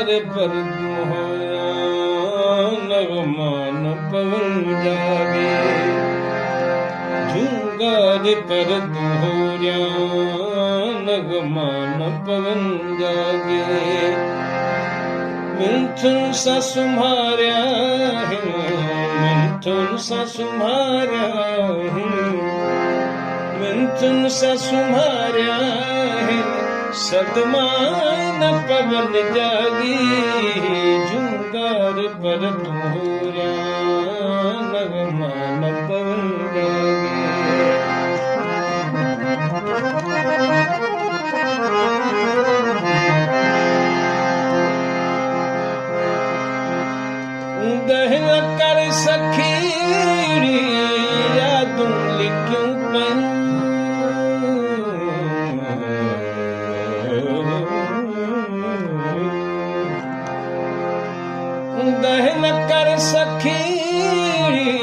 रे पर होया नगमान पवन जागे झूंगा रे पर होया नगमान पवन जागे मिथुन सा सुम्हार्या है मिथुन सा सुम्हार्या है मिथुन सा सुम्हार्या है सतमान पवन जागी झूंगार पर तोरा नगमान पवन जागी दहन कर सखीरी यादों लिखूं पर दहन कर सखीरी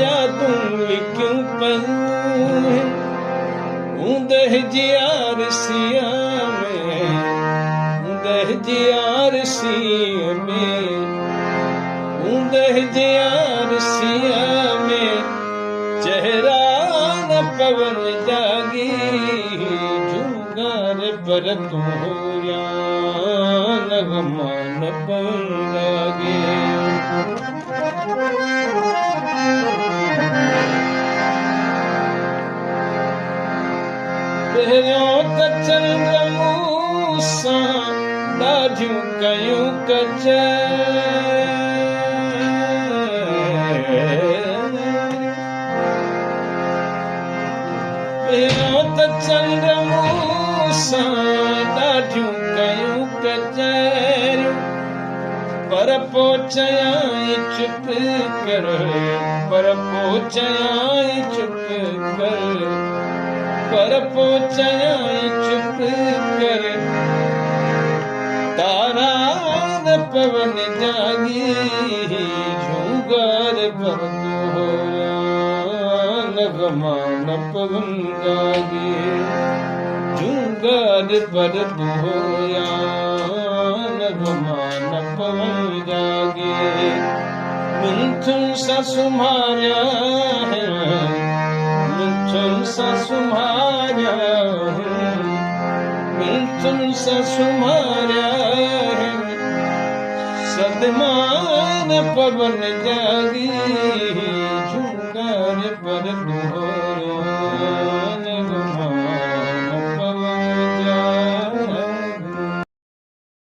यादों लिखूं पर दह जियार सिया में दह जियार सिया में दह जियार सिया में चेहरा न पवन जागी झूंगार पर तोया नगमान पवन जागे पहिरियों त चंद्र मूसा ॾाढियूं कयूं कच चंद्र मूसा ॾाढियूं कयूं कचरियूं पर पोइ चयाई चुप कर पर पोइ चयाई चुप कर पर पोइ चयाई चुप कर तारा न पवन जागी झूंगार पर तोरा नगमान पवन जागे झूंगार पर तोया नगमान पवन जागे मिथुन सा सुम्हार्या है मिथुन सा सुम्हार्या है मिथुन सा सुम्हार्या है सदमान पवन जागी